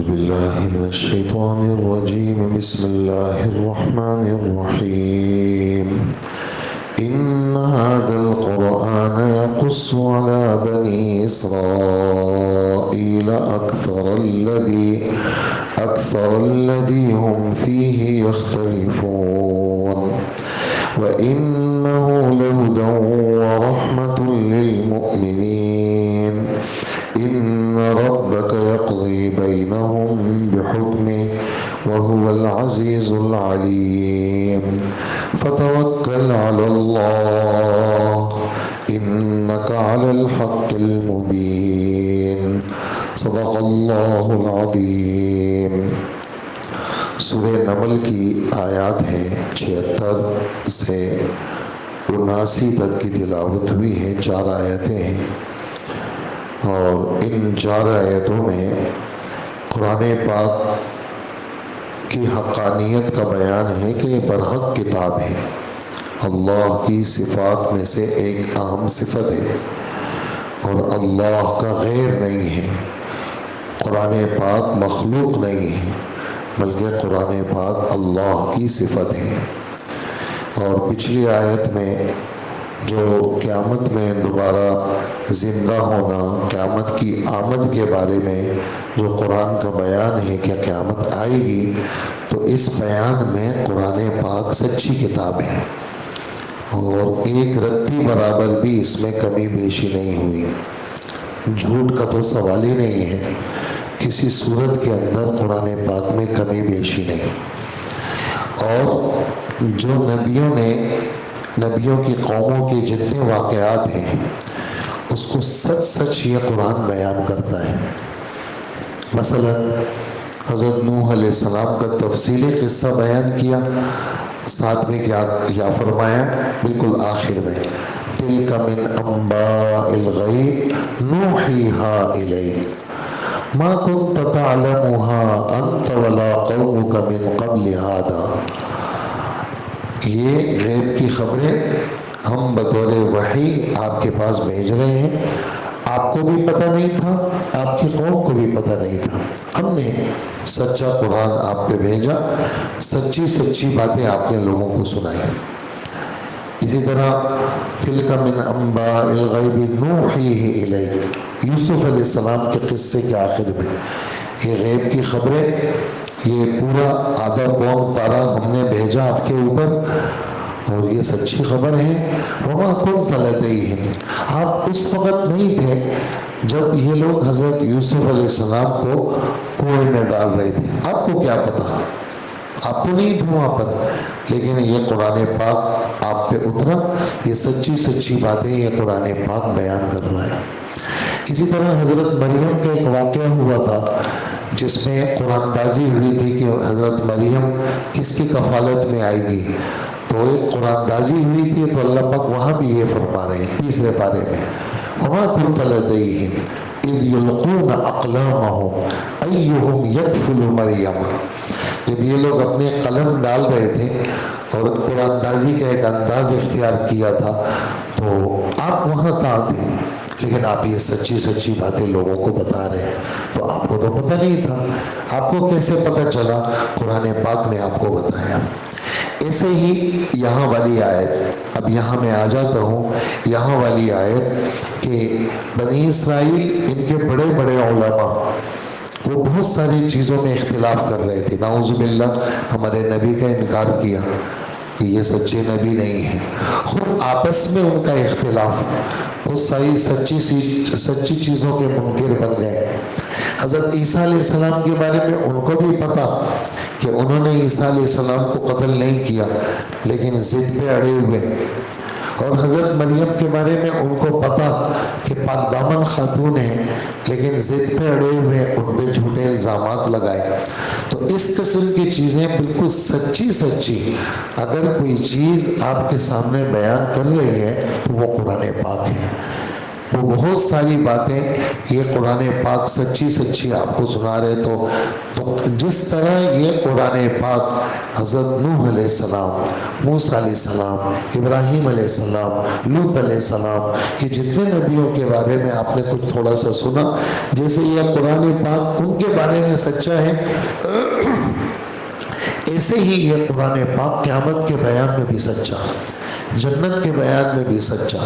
بالله من الشيطان الرجيم. بسم الله الرحمن الرحيم. إن هذا القرآن يقص على بني إسرائيل أكثر الذي هم فيه يختلفون وإنه لهدى ورحمة للمؤمنين. إن ربك يقضي بينهم بحكمه وهو العزيز العليم. فتوكل على الله إنك على الحق المبين. صدق اللہ العظیم. سورہ نمل کی آیات ہیں 76 سے 79 تک کی تلاوت ہوئی ہے. 4 آیتیں ہیں اور ان 4 آیتوں میں قرآن پاک کی حقانیت کا بیان ہے کہ یہ برحق کتاب ہے. اللہ کی صفات میں سے ایک اہم صفت ہے اور اللہ کا غیر نہیں ہے. قرآن پاک مخلوق نہیں ہے بلکہ قرآن پاک اللہ کی صفت ہے. اور پچھلی آیت میں جو قیامت میں دوبارہ زندہ ہونا، قیامت کی آمد کے بارے میں جو قرآن کا بیان ہے کہ قیامت آئے گی، تو اس بیان میں قرآن پاک سچی کتاب ہے اور ایک رتی برابر بھی اس میں کمی بیشی نہیں ہوئی. جھوٹ کا تو سوال ہی نہیں ہے. کسی صورت کے اندر قرآن پاک میں کمی بیشی نہیں. اور جو نبیوں کی قوموں کے جتنے واقعات ہیں اس کو سچ یہ قرآن بیان کرتا ہے. مثلا حضرت نوح علیہ السلام کا تفصیلی قصہ بیان کیا، ساتھ میں کیا فرمایا بالکل آخر میں، تِلْكَ مِنْ أَنْبَاءِ الْغَيْبِ نُوحِيهَا إِلَيْكَ مَا كُنْتَ تَعْلَمُهَا أَنْتَ وَلَا قَوْمُكَ مِنْ قَبْلِ هَذَا. یہ غیب کی خبریں ہم بطور وحی آپ کے پاس بھیج رہے ہیں. آپ کو بھی پتہ نہیں تھا، آپ کی قوم کو بھی پتہ نہیں تھا. ہم نے سچا قرآن آپ پہ بھیجا، سچی باتیں آپ نے لوگوں کو سنائی. اسی طرح تِلْكَ مِنْ أَنْبَاءِ الْغَيْبِ نُوحِيهِ إِلَيْكَ، یوسف علیہ السلام کے قصے کے آخر میں یہ غیب کی خبریں، یہ پورا آدھا پون پارا ہم نے بھیجا آپ کے اوپر اور یہ سچی خبر ہے. وَمَا كُنْتَ لَدَيْهِمْ، آپ اس وقت نہیں تھے جب یہ لوگ حضرت یوسف علیہ السلام کو کنویں میں ڈال رہے تھے. آپ کو کیا پتا، آپ تو نہیں تھے وہاں پر، لیکن یہ قرآن پاک آپ پہ اترا. یہ سچی باتیں یہ قرآن پاک بیان کر رہا ہے. اسی طرح حضرت مریم کا ایک واقعہ ہوا تھا جس میں قرآن دازی ہوئی تھی کہ حضرت مریم کس کی کفالت میں آئے گی. تو ایک قرآن دازی ہوئی تھی تو اللہ پاک وہاں بھی یہ فرما رہے ہیں 3 پارے میں، وَمَا كُنْتَ لَدَيْهِمْ إِذْ يُلْقُونَ أَقْلَامَهُمْ أَيُّهُمْ يَكْفُلُ مَرْيَمَ. جب یہ لوگ اپنے قلم ڈال رہے تھے اور قرآن دازی کا ایک انداز اختیار کیا تھا تو آپ وہاں کہاں تھے، لیکن آپ یہ سچی باتیں لوگوں کو بتا رہے ہیں. تو آپ کو تو پتہ نہیں تھا، آپ کو کیسے پتہ چلا؟ قرآن پاک نے آپ کو بتایا. ایسے ہی یہاں والی آیت، اب یہاں میں آ جاتا ہوں. یہاں والی آیت کہ بنی اسرائیل ان کے بڑے علماء وہ بہت ساری چیزوں میں اختلاف کر رہے تھے. نعوذ باللہ ہمارے نبی کا انکار کیا کہ یہ سچے نبی نہیں ہیں. خود آپس میں ان کا اختلاف، بہت ساری سچی چیزوں کے منکر بن گئے. حضرت عیسیٰ علیہ السلام کے بارے میں ان کو بھی پتا کہ انہوں نے عیسیٰ علیہ السلام کو قتل نہیں کیا لیکن ضد پہ اڑے ہوئے. اور حضرت مریم کے بارے میں ان کو پتا کہ پاک دامن خاتون ہیں لیکن ضد پہ اڑے ہوئے، ان پہ جھوٹے الزامات لگائے. تو اس قسم کی چیزیں بالکل سچی اگر کوئی چیز آپ کے سامنے بیان کر رہی ہے تو وہ قرآن پاک ہے. وہ بہت ساری باتیں یہ قرآن پاک سچی سچی آپ کو سنا رہے تو جس طرح یہ قرآن پاک حضرت نوح علیہ السلام، موسیٰ علیہ السلام، ابراہیم علیہ السلام، لوط علیہ السلام، یہ جتنے نبیوں کے بارے میں آپ نے کچھ تھوڑا سا سنا، جیسے یہ قرآن پاک ان کے بارے میں سچا ہے، ایسے ہی یہ قرآن پاک قیامت کے بیان میں بھی سچا، جنت کے بیان میں بھی سچا۔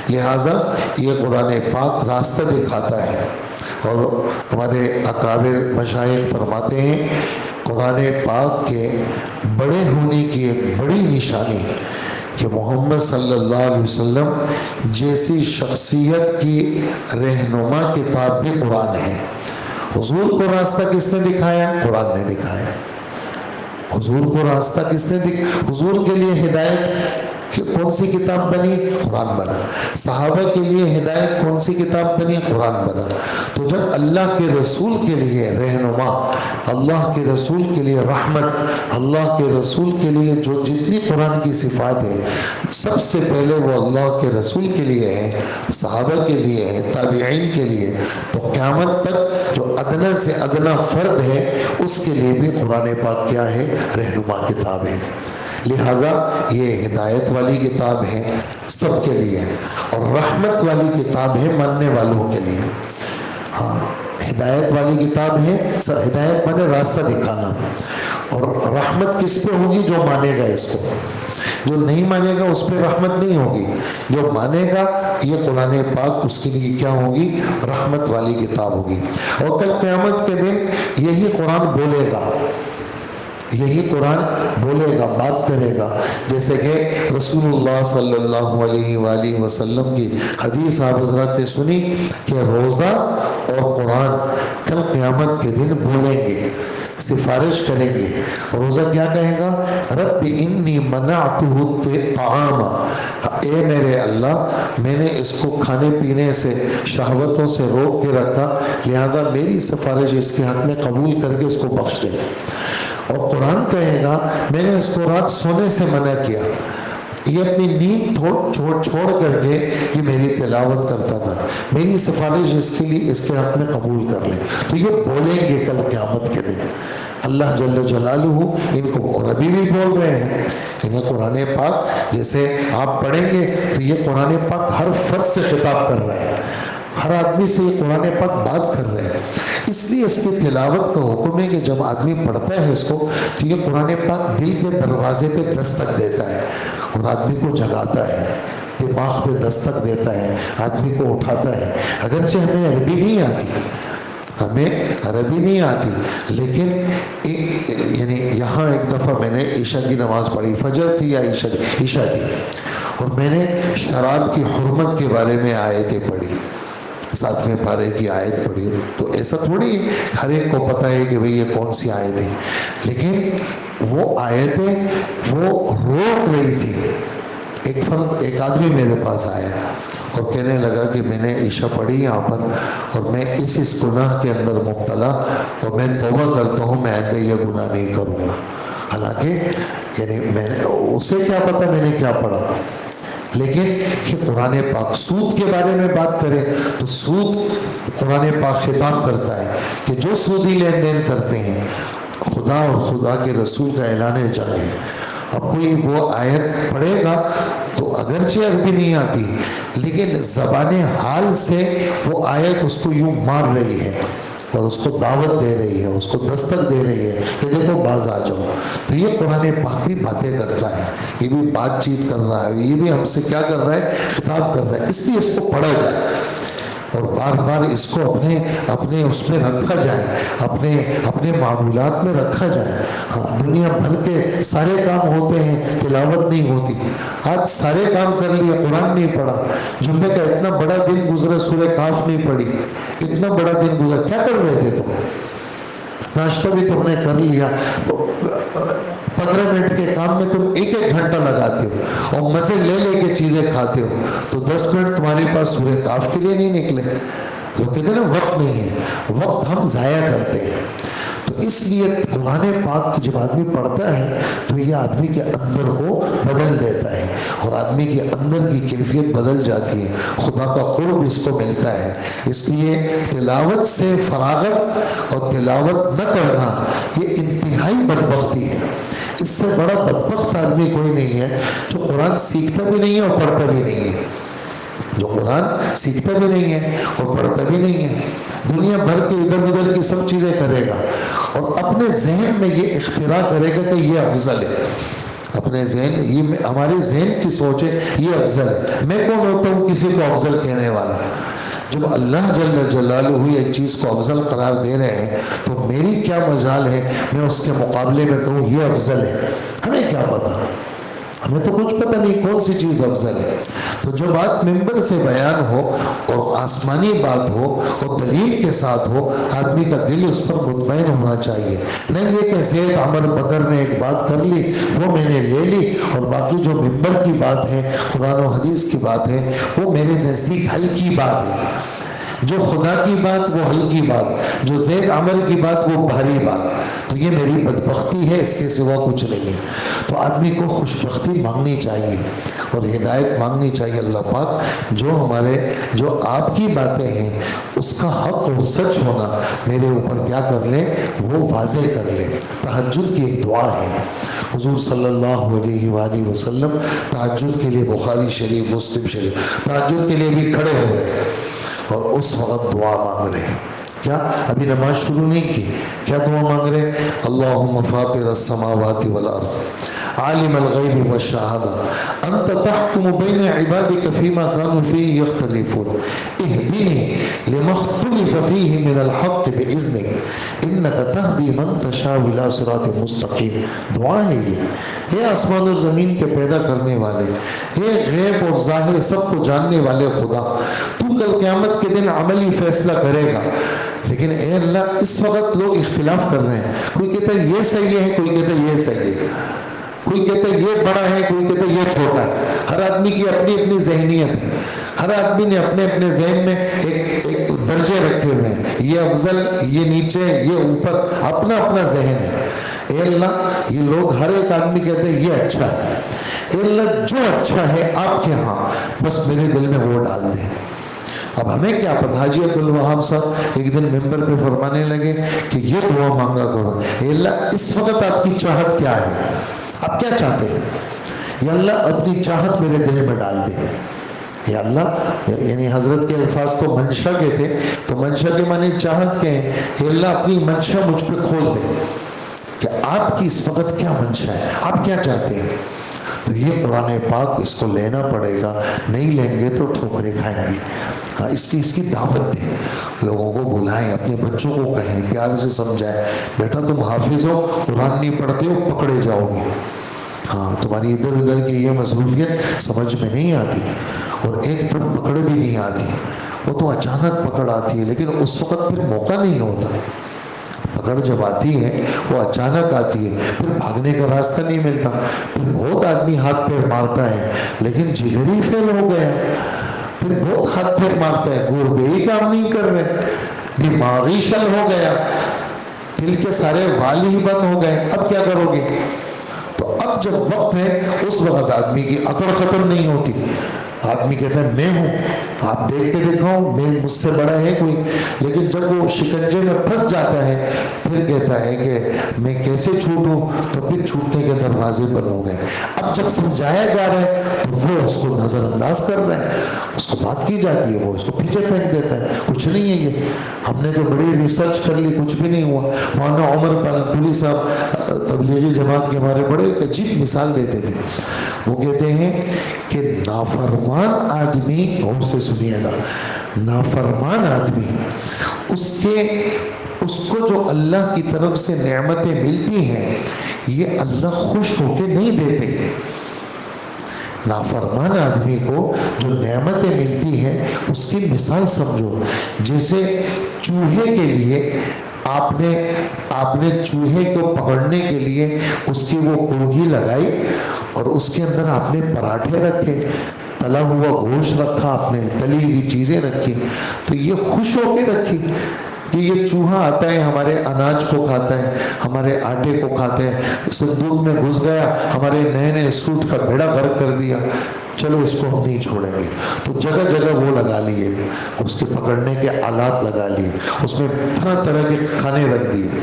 لہٰذا یہ قرآن پاک راستہ دکھاتا ہے، اور ہمارے اکابر مشائخ فرماتے ہیں قرآن پاک کے بڑے ہونے کی ایک بڑی نشانی کہ محمد صلی اللہ علیہ وسلم جیسی شخصیت کی رہنما کتاب بھی قرآن ہے۔ حضور کو راستہ کس نے دکھایا؟ قرآن نے دکھایا۔ حضور کو راستہ کس نے حضور کے لیے ہدایت کون سی کتاب بنی؟ قرآن بنا۔ صحابہ کے لیے ہدایت کون سی کتاب بنی؟ قرآن بنا۔ تو جب اللہ کے رسول کے لیے رہنما، اللہ کے رسول کے لیے رحمت، اللہ کے رسول کے لیے جو جتنی قرآن کی صفات ہے سب سے پہلے وہ اللہ کے رسول کے لیے ہے، صحابہ کے لیے ہے، تابعین کے لیے، تو قیامت تک جو ادنا سے ادنا فرد ہے اس کے لیے بھی قرآن پاک کیا ہے؟ رہنما کتاب ہے۔ لہٰذا یہ ہدایت والی کتاب ہے سب کے لیے، اور رحمت والی کتاب ہے ماننے والوں کے لیے۔ ہاں، ہدایت والی کتاب ہے، ہدایت مانے راستہ دکھانا، اور رحمت کس پہ ہوگی؟ جو مانے گا اس کو، جو نہیں مانے گا اس پہ رحمت نہیں ہوگی، جو مانے گا یہ قرآن پاک اس کے لیے کیا ہوگی؟ رحمت والی کتاب ہوگی۔ اور کل قیامت کے دن یہی قرآن بولے گا، یہی قرآن بولے گا، بات کرے گا، جیسے کہ رسول اللہ صلی اللہ علیہ وآلہ وسلم کی حدیث آپ حضرات نے سنی کہ روزہ اور قرآن کل قیامت کے دن بولیں گے، سفارش کریں گے۔ روزہ کیا کہے گا؟ رب انی منعتہ الطعام، اے میرے اللہ میں نے اس کو کھانے پینے سے، شہوتوں سے روک کے رکھا، لہٰذا میری سفارش اس کے حق میں قبول کر کے اس کو بخش دے۔ اور قرآن کہے گا میں نے اس کو رات سونے سے منع کیا، یہ اپنی نیند چھوڑ کر کے یہ میری تلاوت کرتا تھا، میری سفارش اس کے لیے اس کے حق میں قبول کر لے۔ تو یہ بولیں گے کل قیامت کے دن، اللہ جل جلالہ ان کو عربی بھی بول رہے ہیں کہ یہ قرآن پاک جیسے آپ پڑھیں گے تو یہ قرآن پاک ہر فرد سے خطاب کر رہے ہیں، ہر آدمی سے یہ قرآن پاک بات کر رہے ہیں۔ اس لیے اس کی تلاوت کا حکم ہے کہ جب آدمی پڑھتا ہے اس کو تو یہ قرآن پاک دل کے دروازے پہ دستک دیتا ہے اور آدمی کو جگاتا ہے، دماغ پہ دستک دیتا ہے، آدمی کو اٹھاتا ہے۔ اگرچہ ہمیں عربی نہیں آتی، ہمیں عربی نہیں آتی، لیکن یعنی یہاں ایک دفعہ میں نے عشاء کی نماز پڑھی، فجر تھی یا عشاء تھی، اور میں نے شراب کی حرمت کے بارے میں آیتیں پڑھی، 7ویں پارے کی آیت پڑھی۔ تو ایسا تھوڑی ہر ایک کو پتہ ہے کہ بھئی یہ کون سی آیت ہے، لیکن وہ آیتیں وہ روک رہی تھی۔ ایک آدمی میرے پاس آیا اور کہنے لگا کہ میں نے عشاء پڑھی یہاں پر اور میں اس گناہ کے اندر مبتلا، اور میں توبہ کرتا ہوں میں آئندہ یہ گناہ نہیں کروں گا۔ حالانکہ یعنی میں نے اسے کیا پتہ میں نے کیا پڑھا، لیکن یہ قرآن پاک سود کے بارے میں بات کرے تو سود قرآن پاک خطاب کرتا ہے کہ جو سودی لین دین کرتے ہیں خدا اور خدا کے رسول کا اعلان جنگ ہے۔ اب کوئی وہ آیت پڑھے گا تو اگرچہ عربی نہیں آتی لیکن زبان حال سے وہ آیت اس کو یوں مار رہی ہے اور اس کو دعوت دے رہی ہے، اس کو دستک دے رہی ہے کہ دیکھو باز آ جاؤ۔ تو یہ قرآن پاک بھی باتیں کرتا ہے، یہ بھی بات چیت کر رہا ہے، یہ بھی ہم سے کیا کر رہا ہے؟ خطاب کر رہا ہے۔ اس لیے اس کو پڑھا جائے اور بار بار اس کو اپنے اس میں رکھا جائے، اپنے معمولات میں رکھا جائے۔ ہاں، دنیا بھر کے سارے کام ہوتے ہیں، تلاوت نہیں ہوتی۔ آج سارے کام کر لیے، قرآن نہیں پڑھا، جمعے کا اتنا بڑا دن گزرا سورہ کاف نہیں پڑھی، اتنا بڑا دن گزرا، کیا کر رہے تھے تم؟ ناشتہ بھی تم نے کر لیا، 15 منٹ کے کام میں تم ایک گھنٹہ لگاتے ہو اور مزے لے لے کے چیزیں کھاتے ہو، تو 10 منٹ تمہارے پاس سورہ کاف کے لیے نہیں نکلے۔ تو کہتے ہیں نا وقت نہیں ہے، وقت ہم ضائع کرتے ہیں۔ تو اس لیے قرآن پاک جب آدمی پڑھتا ہے تو یہ آدمی کے اندر کو بدل دیتا ہے اور آدمی کے اندر کی کیفیت بدل جاتی ہے، خدا کا قرب اس کو ملتا ہے۔ اس لیے تلاوت سے فراغت اور تلاوت نہ کرنا یہ انتہائی بدبختی ہے۔ اس سے بڑا بدبخت آدمی کوئی نہیں ہے جو قرآن سیکھتا بھی نہیں ہے اور پڑھتا بھی نہیں ہے، جو قرآن سیکھتا بھی نہیں ہے اور پڑھتا بھی نہیں ہے، دنیا بھر کے ادھر ادھر کی سب چیزیں کرے گا اور اپنے ذہن میں یہ اختراع کرے گا کہ یہ افضل ہے، اپنے ذہن، یہ ہمارے ذہن کی سوچ ہے یہ افضل ہے۔ میں کون ہوتا ہوں کسی کو افضل کہنے والا؟ جب اللہ جل جلالہ ایک چیز کو افضل قرار دے رہے ہیں تو میری کیا مجال ہے میں اس کے مقابلے میں کہوں یہ افضل ہے؟ ہمیں کیا پتا، ہمیں تو کچھ پتہ نہیں کون سی چیز افضل ہے۔ تو جو بات ممبر سے بیان ہو اور آسمانی بات ہو اور دلیل کے ساتھ ہو، آدمی کا دل اس پر مطمئن ہونا چاہیے، نہیں یہ کہ زید عمر بکر نے ایک بات کر لی وہ میں نے لے لی اور باقی جو ممبر کی بات ہے، قرآن و حدیث کی بات ہے، وہ میرے نزدیک ہلکی بات ہے، جو خدا کی بات وہ ہلکی بات، جو زید عمر کی بات وہ بھاری بات۔ تو یہ میری بدبختی ہے، اس کے سوا کچھ نہیں ہے۔ تو آدمی کو خوشبختی مانگنی چاہیے اور ہدایت مانگنی چاہیے اللہ پاک، جو آپ کی باتیں ہیں اس کا حق اور سچ ہونا میرے اوپر کیا کر لے، وہ واضح کر لے۔ تہجد کی ایک دعا ہے، حضور صلی اللہ علیہ وآلہ وسلم تہجد کے لیے بخاری شریف مسلم شریف تہجد کے لیے بھی کھڑے ہو رہے اور اس وقت دعا مانگ رہے ہیں۔ کیا ابھی نماز شروع نہیں کی، کیا دعا مانگ رہے ہیں؟ اللہم فاطر السماوات والارض عالم الغیب والشہادہ انت تحکم بین عبادک فیما کانوا فیہ یختلفون اہدنی لما اختلف فیہ من الحق باذنک انک تہدی من تشاء الی صراط مستقیم۔ دعا ہے یہ، اے آسمان و زمین کے پیدا کرنے والے، اے غیب اور ظاہر سب کو جاننے والے خدا، تو کل قیامت کے دن عملی فیصلہ کرے گا، لیکن اے اللہ اس وقت لوگ اختلاف کر رہے ہیں، کوئی کہتا ہے یہ صحیح ہے، کوئی کہتا ہے یہ صحیح ہے، کوئی کہتا ہے یہ بڑا ہے، کوئی کہتا ہے یہ چھوٹا ہے۔ ہر آدمی کی اپنی اپنی ذہنیت ہے، ہر آدمی نے اپنے اپنے ذہن میں ایک درجے رکھے ہوئے ہیں، یہ افضل، یہ نیچے، یہ اوپر، اپنا اپنا ذہن ہے۔ اے اللہ یہ لوگ ہر ایک آدمی کہتے ہیں یہ اچھا ہے، اے اللہ جو اچھا ہے آپ کے ہاں بس میرے دل میں وہ ڈال دیں۔ اب ہمیں کیا پتہ، حاجی عبدالوہاب صاحب ایک دن ممبر پہ فرمانے لگے کہ یہ دعا مانگا کرو، اے اللہ اس وقت آپ کی چاہت کیا ہے، آپ کیا چاہتے ہیں؟ یا اللہ اپنی چاہت میرے دل میں ڈال دے۔ یا اللہ، یعنی حضرت کے الفاظ تو منشا کے تھے، تو منشا کے معنی چاہت کے ہیں، کہ اللہ اپنی منشا مجھ پہ کھول دے کہ آپ کی اس وقت کیا منشا ہے، آپ کیا چاہتے ہیں۔ تو یہ قرآن پاک اس کو لینا پڑے گا، نہیں لیں گے تو ٹھوکریں کھائیں گے۔ ہاں اس کی دعوت دیں، لوگوں کو بلائیں، اپنے بچوں کو کہیں، پیار سے سمجھائیں، بیٹا تم حافظ ہو، قرآن نہیں پڑھتے ہو، پکڑے جاؤ گے۔ ہاں تمہاری ادھر ادھر کی یہ مصروفیت سمجھ میں نہیں آتی اور ایک دم پکڑ بھی نہیں آتی، وہ تو اچانک پکڑ آتی ہے لیکن اس وقت پھر موقع نہیں ہوتا۔ پکڑ جب آتی ہے وہ اچانک آتی ہے، پھر بھاگنے کا راستہ نہیں ملتا، پھر بہت آدمی ہاتھ پیر مارتا ہے لیکن جگر ہی فیل ہو گیا، پھر بہت ہاتھ پیر مارتا ہے، گردے ہی کام نہیں کر رہے، دماغی شل ہو گیا، دل کے سارے وال ہی بند ہو گئے، اب کیا کرو گے؟ تو اب جب وقت ہے اس وقت آدمی کی اکڑ ختم نہیں ہوتی، آدمی کہتا ہے میں ہوں، آپ دیکھ کے دکھاؤ میں مجھ سے بڑا ہے کوئی، لیکن جب وہ شکنجے میں پھنس جاتا ہے پھر کہتا ہے کہ میں کیسے چھوٹوں، تو پھر چھوٹنے کے دروازے بند ہو گئے۔ اب جب سمجھایا جا رہا ہے تو وہ اس کو نظر انداز کر رہے ہیں، اس کو بات کی جاتی ہے وہ اس کو پیچھے پھینک دیتا ہے، کچھ نہیں ہے یہ، ہم نے تو بڑی ریسرچ کر لی کچھ بھی نہیں ہوا۔ مولانا عمر پالی صاحب تبلیغی جماعت کے ہمارے بڑے ایک عجیب مثال دیتے تھے، وہ کہتے ہیں کہ نافرمان آدمی، غور سے سنیے گا، نافرمان آدمی اس کو جو اللہ کی طرف سے نعمتیں ملتی ہیں یہ اللہ خوش ہو کے نہیں دیتے۔ نافرمان آدمی کو جو نعمتیں ملتی ہیں اس کی مثال سمجھو، جیسے چوہے کے لیے آپ نے چوہے کو پکڑنے کے لیے اس کی وہ کوڑھی لگائی اور اس کے اندر آپ نے پراٹھے رکھے، تلا ہوا گوشت رکھا، آپ نے تلی ہوئی چیزیں رکھی، تو یہ خوش ہو کے رکھی، کہ یہ چوہا آتا ہے ہمارے اناج کو کھاتا ہے، ہمارے آٹے کو کھاتا ہے، صندوق میں گھس گیا، ہمارے نئے نئے سوٹ کا بیڑا غرق کر دیا، چلو اس کو ہم نہیں چھوڑیں گے۔ تو جگہ جگہ وہ لگا لیے، اس کے پکڑنے کے آلات لگا لیے، اس میں طرح طرح کے کھانے رکھ دیے۔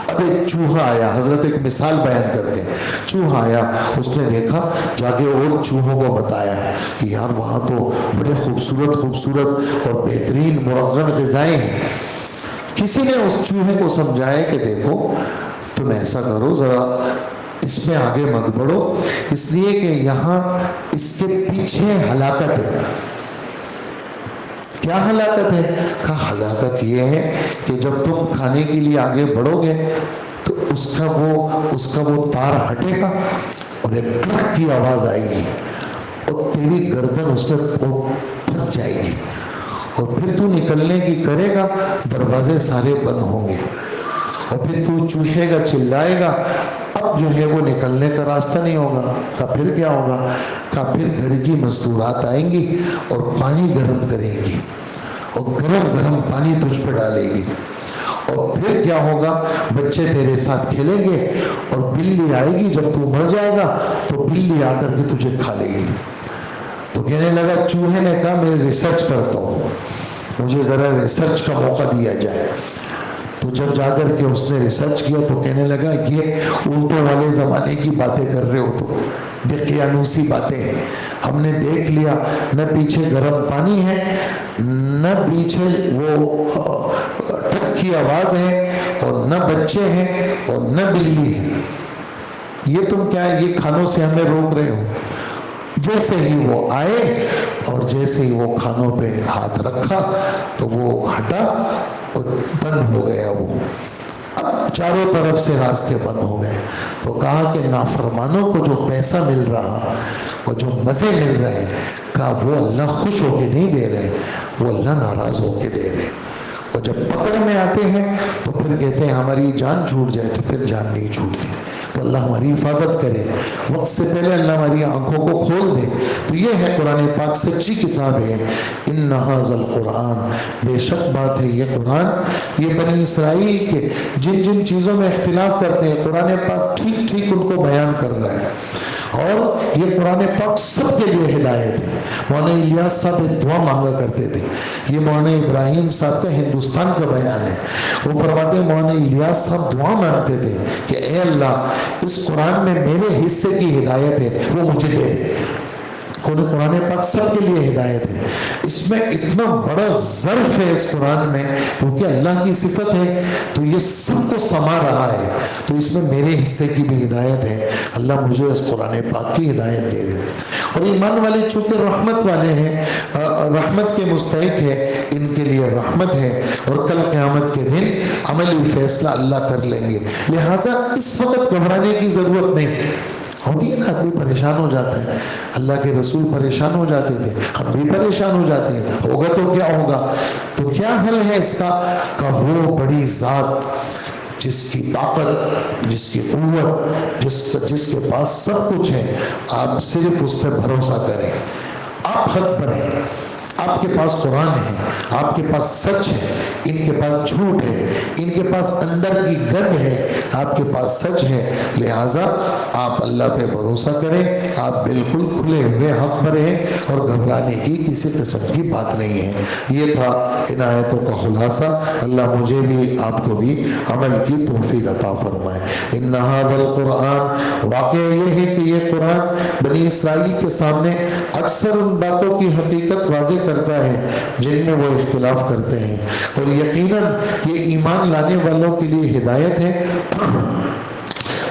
اب ایک چوہا آیا، حضرت ایک مثال بیان کرتے ہیں، چوہا آیا، اس نے دیکھا، جا کے اور چوہوں کو بتایا کہ یار وہاں تو بڑے خوبصورت خوبصورت اور بہترین مرغن غذائیں ہیں۔ کسی نے اس چوہے کو سمجھایا کہ دیکھو تم ایسا کرو، ذرا اس میں آگے مت بڑھو، اس لیے کہ یہاں اس کے پیچھے ہلاکت ہے۔ کیا ہلاکت ہے؟ کہا ہلاکت یہ ہے کہ جب تم کھانے کے لیے آگے بڑھو گے تو اس کا وہ تار ہٹے گا اور ایک کڑک کی آواز آئے گی اور تیری گردن اس میں پھنس جائے گی، اور پھر تو نکلنے کی کرے گا، دروازے سارے بند ہوں گے، اور پھر تو چوہے گا، چلائے گا، اب جو ہے وہ نکلنے کا راستہ نہیں ہوگا۔ کہا پھر کیا ہوگا؟ کہا پھر گھر کی مستورات آئیں گی اور پانی گرم کریں گی اور گرم گرم پانی تجھ پہ ڈالے گی، اور پھر کیا ہوگا؟ بچے تیرے ساتھ کھیلیں گے، اور بلی آئے گی، جب تو مر جائے گا تو بلی آ کر کے تجھے کھا لے گی۔ تو کہنے لگا، چوہے نے کہا میں ریسرچ کرتا ہوں، مجھے ذرا ریسرچ کا موقع دیا جائے۔ تو جب جا کر کے اس نے ریسرچ کیا تو کہنے لگا یہ اونٹوں والے زمانے کی باتیں کر رہے ہو، تو دقیانوسی باتیں ہیں، ہم نے دیکھ لیا، نہ پیچھے گرم پانی ہے، نہ پیچھے وہ ٹک کی آواز ہے، اور نہ بچے ہیں اور نہ بلی ہے، یہ تم کیا ہے، یہ کھانوں سے ہمیں روک رہے ہو۔ جیسے ہی وہ آئے اور جیسے ہی وہ کھانوں پہ ہاتھ رکھا تو وہ ہٹا اور بند ہو گیا، وہ اب چاروں طرف سے راستے بند ہو گئے۔ تو کہا کہ نافرمانوں کو جو پیسہ مل رہا اور جو مزے مل رہے، کہا وہ اللہ خوش ہو کے نہیں دے رہے، وہ اللہ ناراض ہو کے دے رہے، اور جب پکڑ میں آتے ہیں تو پھر کہتے ہیں ہماری جان چھوٹ جائے، تو پھر جان نہیں چھوٹتی۔ تو اللہ ہماری حفاظت کرے، وقت سے پہلے اللہ ہماری آنکھوں کو کھول دے۔ تو یہ ہے قرآن پاک سچی کتاب ہے، ان ھذا القرآن، بے شک بات ہے یہ قرآن، یہ بنی اسرائیل کے جن جن چیزوں میں اختلاف کرتے ہیں قرآن پاک ٹھیک ٹھیک ان کو بیان کر رہا ہے، اور یہ قرآن پاک سب کے لیے ہدایت ہے۔ مولانا الیاس صاحب ایک دعا مانگا کرتے تھے، یہ مولانا ابراہیم صاحب کا ہندوستان کا بیان ہے، وہ فرماتے ہیں مولانا الیاس صاحب دعا مانگتے تھے کہ اے اللہ اس قرآن میں میرے حصے کی ہدایت ہے وہ مجھے دے دے۔ قرآن پاک سب کے لیے ہدایت ہے، اس میں اتنا بڑا ظرف ہے اس قرآن میں، کیونکہ اللہ کی صفت ہے تو یہ سب کو سما رہا ہے، تو اس میں میرے حصے کی بھی ہدایت ہے، اللہ مجھے اس قرآن پاک کی ہدایت دے دے۔ اور ایمان والے چونکہ رحمت والے ہیں، رحمت کے مستحق ہے، ان کے لیے رحمت ہے، اور کل قیامت کے دن عملی فیصلہ اللہ کر لیں گے، لہٰذا اس وقت گھبرانے کی ضرورت نہیں ہوتی ہے نا، آدمی پریشان ہو جاتا ہے، اللہ کے رسول پریشان ہو جاتے تھے، ہم بھی پریشان ہو جاتے ہیں، ہوگا تو کیا ہوگا؟ تو کیا حل ہے اس کا؟ کہ وہ بڑی ذات جس کی طاقت، جس کی قوت، جس کے پاس سب کچھ ہے، آپ صرف اس پہ بھروسہ کریں، آپ حق بنیں، آپ کے پاس قرآن ہے، آپ کے پاس سچ ہے، ان کے پاس جھوٹ ہے، ان کے پاس اندر کی گند ہے، آپ کے پاس سچ ہے، لہٰذا آپ اللہ پہ بھروسہ کریں، آپ بالکل کھلے ہوئے حق پر ہیں، اور گھبرانے کی کسی قسم کی بات نہیں ہے۔ یہ تھا ان آیتوں کا خلاصہ، اللہ مجھے بھی آپ کو بھی عمل کی توفیق عطا فرمائے۔ ان ھذا القرآن، واقعہ یہ ہے کہ یہ قرآن بنی اسرائیل کے سامنے اکثر ان باتوں کی حقیقت واضح کرتا ہے جن میں وہ اختلاف کرتے ہیں، اور یقیناً یہ ایمان لانے والوں کے لیے ہدایت ہے،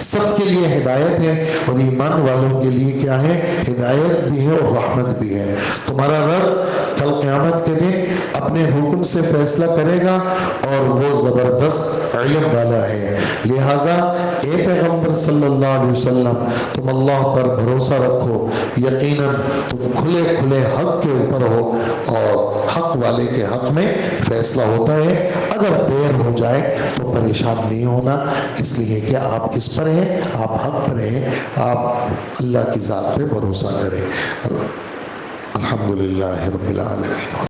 سب کے لیے ہدایت ہے، اور ایمان والوں کے لیے کیا ہے؟ ہدایت بھی ہے اور رحمت بھی ہے۔ تمہارا رب کل قیامت کے دن اپنے حکم سے فیصلہ کرے گا، اور وہ زبردست علم والا ہے، لہٰذا اے پیغمبر صلی اللہ علیہ وسلم تم اللہ پر بھروسہ رکھو، یقیناً تم کھلے کھلے حق کے اوپر ہو، اور حق والے کے حق میں فیصلہ ہوتا ہے، اگر دیر ہو جائے تو پریشان نہیں ہونا، اس لیے کہ آپ کس پر ہیں؟ آپ حق پر ہیں، آپ اللہ کی ذات پہ بھروسہ کریں۔ الحمدللہ رب العالمین۔